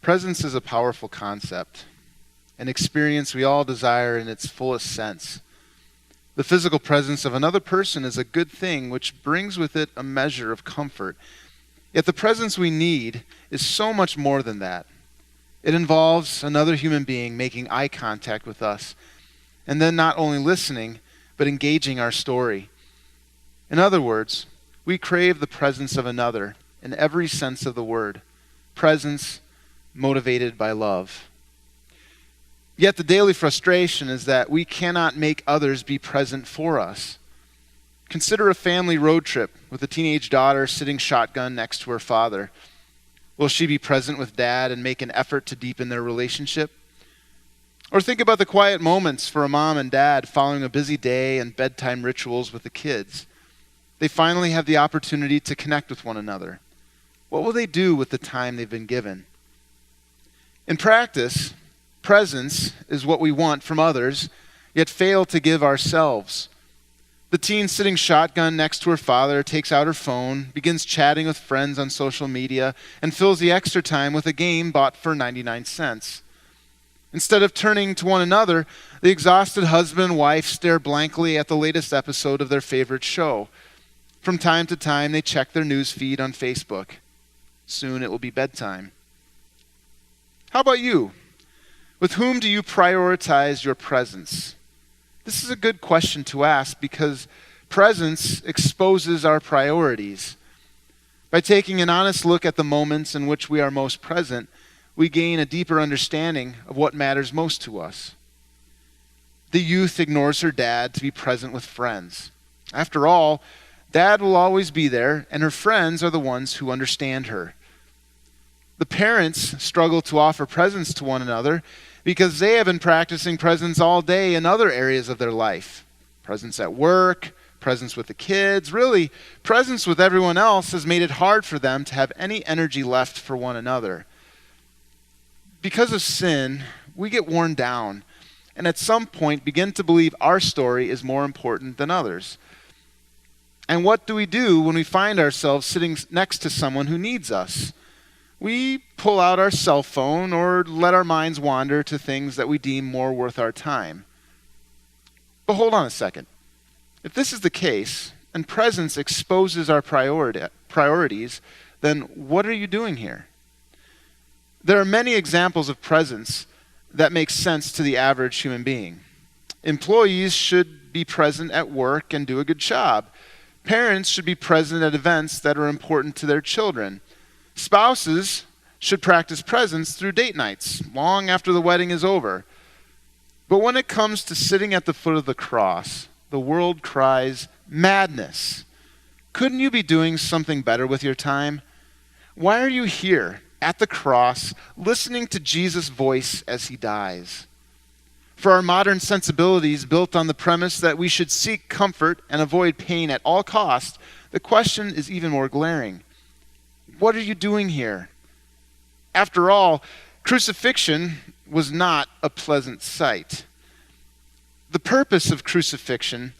Presence is a powerful concept, an experience we all desire in its fullest sense. The physical presence of another person is a good thing, which brings with it a measure of comfort. Yet the presence we need is so much more than that. It involves another human being making eye contact with us, and then not only listening, but engaging our story. In other words, we crave the presence of another in every sense of the word. Presence motivated by love. Yet the daily frustration is that we cannot make others be present for us. Consider a family road trip with a teenage daughter sitting shotgun next to her father. Will she be present with dad and make an effort to deepen their relationship? Or think about the quiet moments for a mom and dad following a busy day and bedtime rituals with the kids. They finally have the opportunity to connect with one another. What will they do with the time they've been given? In practice, presence is what we want from others, yet fail to give ourselves. The teen sitting shotgun next to her father takes out her phone, begins chatting with friends on social media, and fills the extra time with a game bought for 99 cents. Instead of turning to one another, the exhausted husband and wife stare blankly at the latest episode of their favorite show. From time to time, they check their news feed on Facebook. Soon it will be bedtime. How about you? With whom do you prioritize your presence? This is a good question to ask because presence exposes our priorities. By taking an honest look at the moments in which we are most present, we gain a deeper understanding of what matters most to us. The youth ignores her dad to be present with friends. After all, dad will always be there, and her friends are the ones who understand her. The parents struggle to offer presence to one another because they have been practicing presence all day in other areas of their life. Presence at work, presence with the kids, really, presence with everyone else has made it hard for them to have any energy left for one another. Because of sin, we get worn down, and at some point begin to believe our story is more important than others. And what do we do when we find ourselves sitting next to someone who needs us? We pull out our cell phone or let our minds wander to things that we deem more worth our time. But hold on a second. If this is the case, and presence exposes our priorities, then what are you doing here? There are many examples of presence that make sense to the average human being. Employees should be present at work and do a good job. Parents should be present at events that are important to their children. Spouses should practice presence through date nights, long after the wedding is over. But when it comes to sitting at the foot of the cross, the world cries, madness. Couldn't you be doing something better with your time? Why are you here at the cross, listening to Jesus' voice as he dies? For our modern sensibilities built on the premise that we should seek comfort and avoid pain at all costs, the question is even more glaring. What are you doing here? After all, crucifixion was not a pleasant sight. The purpose of crucifixion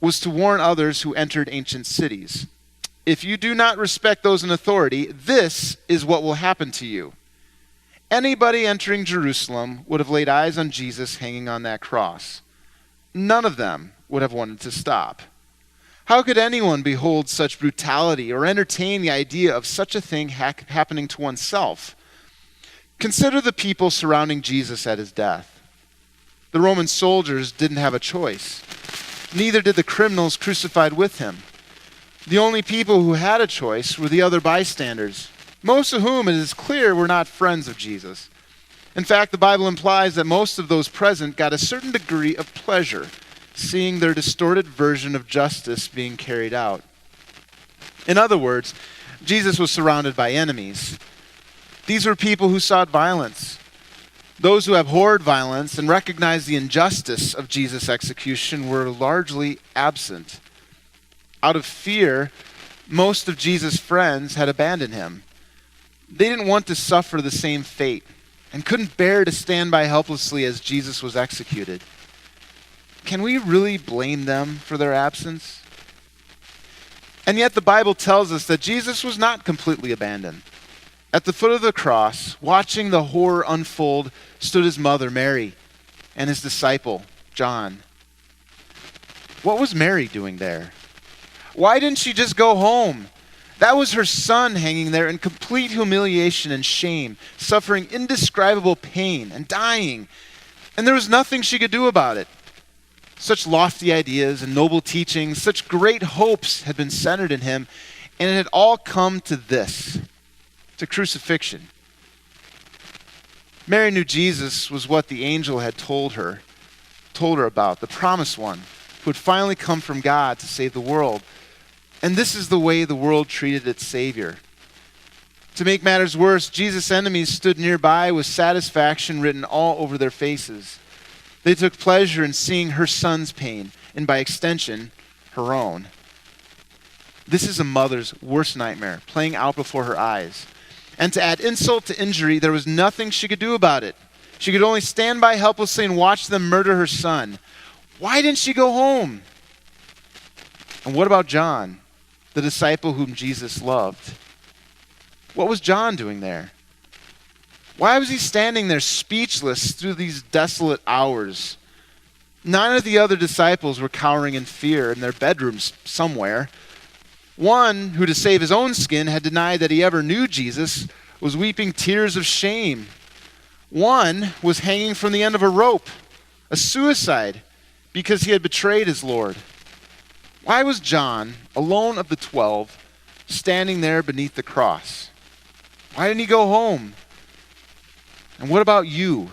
was to warn others who entered ancient cities. If you do not respect those in authority, this is what will happen to you. Anybody entering Jerusalem would have laid eyes on Jesus hanging on that cross. None of them would have wanted to stop. How could anyone behold such brutality or entertain the idea of such a thing happening to oneself? Consider the people surrounding Jesus at his death. The Roman soldiers didn't have a choice. Neither did the criminals crucified with him. The only people who had a choice were the other bystanders, most of whom it is clear were not friends of Jesus. In fact, the Bible implies that most of those present got a certain degree of pleasure seeing their distorted version of justice being carried out. In other words, Jesus was surrounded by enemies. These were people who sought violence. Those who abhorred violence and recognized the injustice of Jesus' execution were largely absent. Out of fear, most of Jesus' friends had abandoned him. They didn't want to suffer the same fate and couldn't bear to stand by helplessly as Jesus was executed. Can we really blame them for their absence? And yet the Bible tells us that Jesus was not completely abandoned. At the foot of the cross, watching the horror unfold, stood his mother, Mary, and his disciple, John. What was Mary doing there? Why didn't she just go home? That was her son hanging there in complete humiliation and shame, suffering indescribable pain and dying. And there was nothing she could do about it. Such lofty ideas and noble teachings, such great hopes had been centered in him, and it had all come to this, to crucifixion. Mary knew Jesus was what the angel had told her about, the promised one, who would finally come from God to save the world. And this is the way the world treated its Savior. To make matters worse, Jesus' enemies stood nearby with satisfaction written all over their faces. They took pleasure in seeing her son's pain, and by extension, her own. This is a mother's worst nightmare, playing out before her eyes. And to add insult to injury, there was nothing she could do about it. She could only stand by helplessly and watch them murder her son. Why didn't she go home? And what about John, the disciple whom Jesus loved? What was John doing there? Why was he standing there speechless through these desolate hours? None of the other disciples were cowering in fear in their bedrooms somewhere. One, who to save his own skin had denied that he ever knew Jesus, was weeping tears of shame. One was hanging from the end of a rope, a suicide, because he had betrayed his Lord. Why was John, alone of the 12, standing there beneath the cross? Why didn't he go home? And what about you?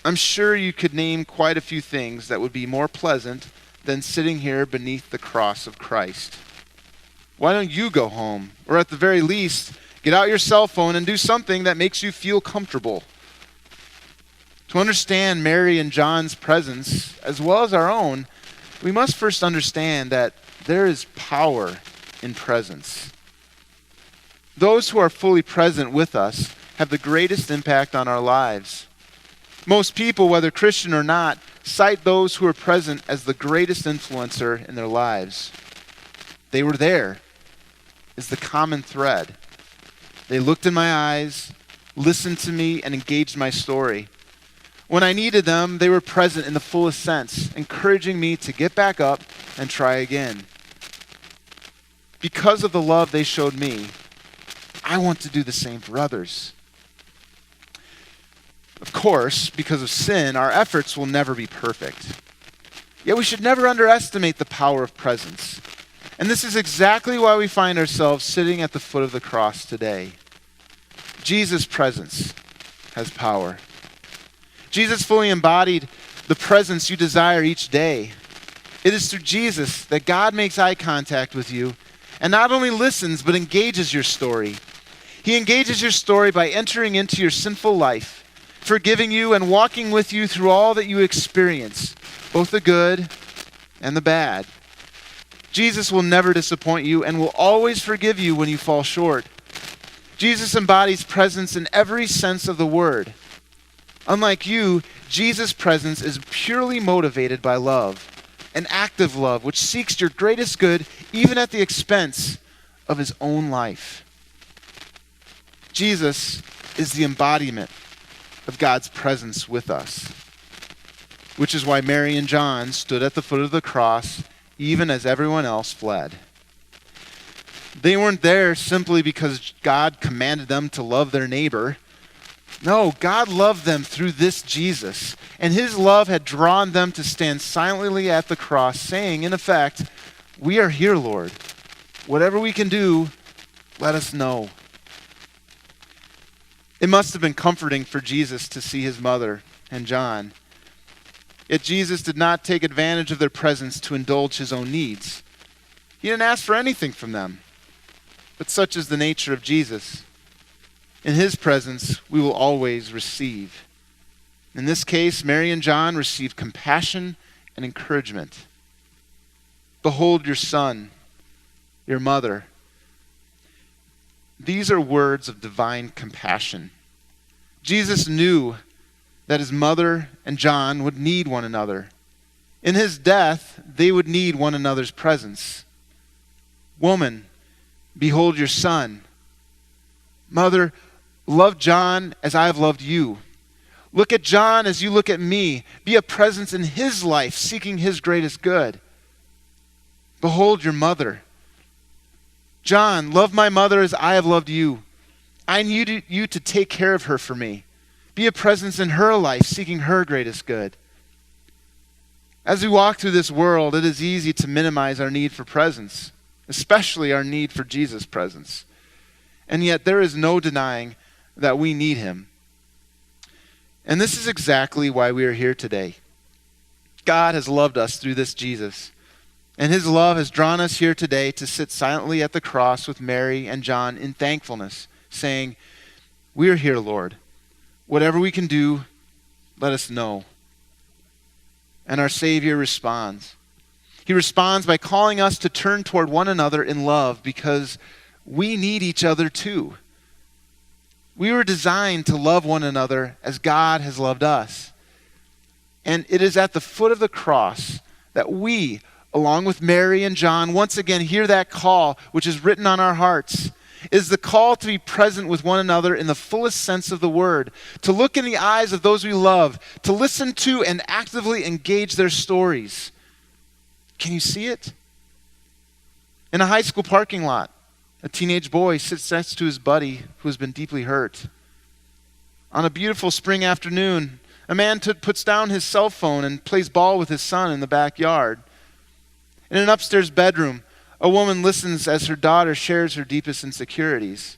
I'm sure you could name quite a few things that would be more pleasant than sitting here beneath the cross of Christ. Why don't you go home? Or at the very least, get out your cell phone and do something that makes you feel comfortable. To understand Mary and John's presence, as well as our own, we must first understand that there is power in presence. Those who are fully present with us have the greatest impact on our lives. Most people, whether Christian or not, cite those who are present as the greatest influencer in their lives. They were there is the common thread. They looked in my eyes, listened to me, and engaged my story. When I needed them, they were present in the fullest sense, encouraging me to get back up and try again. Because of the love they showed me, I want to do the same for others. Of course, because of sin, our efforts will never be perfect. Yet we should never underestimate the power of presence. And this is exactly why we find ourselves sitting at the foot of the cross today. Jesus' presence has power. Jesus fully embodied the presence you desire each day. It is through Jesus that God makes eye contact with you and not only listens, but engages your story. He engages your story by entering into your sinful life, forgiving you and walking with you through all that you experience, both the good and the bad. Jesus will never disappoint you and will always forgive you when you fall short. Jesus embodies presence in every sense of the word. Unlike you, Jesus' presence is purely motivated by love, an active love which seeks your greatest good even at the expense of his own life. Jesus is the embodiment of God's presence with us, which is why Mary and John stood at the foot of the cross even as everyone else fled. They weren't there simply because God commanded them to love their neighbor. No, God loved them through this Jesus, and his love had drawn them to stand silently at the cross, saying, in effect, "We are here, Lord. Whatever we can do, let us know." It must have been comforting for Jesus to see his mother and John. Yet Jesus did not take advantage of their presence to indulge his own needs. He didn't ask for anything from them. But such is the nature of Jesus. In his presence, we will always receive. In this case, Mary and John received compassion and encouragement. Behold your son, your mother. These are words of divine compassion. Jesus knew that his mother and John would need one another. In his death, they would need one another's presence. Woman, behold your son. Mother, love John as I have loved you. Look at John as you look at me. Be a presence in his life, seeking his greatest good. Behold your mother. John, love my mother as I have loved you. I need you to take care of her for me. Be a presence in her life, seeking her greatest good. As we walk through this world, it is easy to minimize our need for presence, especially our need for Jesus' presence. And yet there is no denying that we need him. And this is exactly why we are here today. God has loved us through this Jesus. And his love has drawn us here today to sit silently at the cross with Mary and John in thankfulness, saying, we are here, Lord. Whatever we can do, let us know. And our Savior responds. He responds by calling us to turn toward one another in love because we need each other too. We were designed to love one another as God has loved us. And it is at the foot of the cross that we, along with Mary and John, once again hear that call which is written on our hearts. It is the call to be present with one another in the fullest sense of the word, to look in the eyes of those we love, to listen to and actively engage their stories. Can you see it? In a high school parking lot, a teenage boy sits next to his buddy who has been deeply hurt. On a beautiful spring afternoon, a man puts down his cell phone and plays ball with his son in the backyard. In an upstairs bedroom, a woman listens as her daughter shares her deepest insecurities.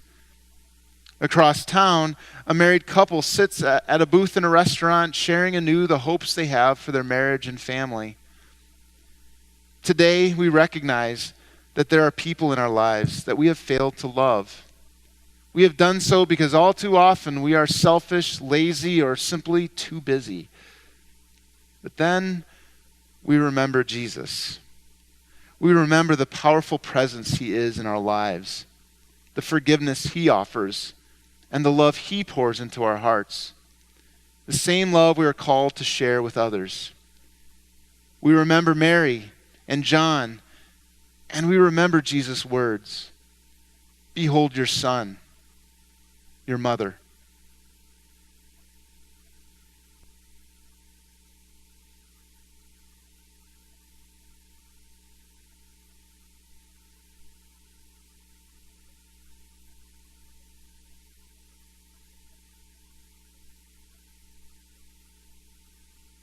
Across town, a married couple sits at a booth in a restaurant, sharing anew the hopes they have for their marriage and family. Today, we recognize that there are people in our lives that we have failed to love. We have done so because all too often we are selfish, lazy, or simply too busy. But then we remember Jesus. We remember the powerful presence he is in our lives, the forgiveness he offers, and the love he pours into our hearts. The same love we are called to share with others. We remember Mary and John, and we remember Jesus' words. Behold your son, your mother.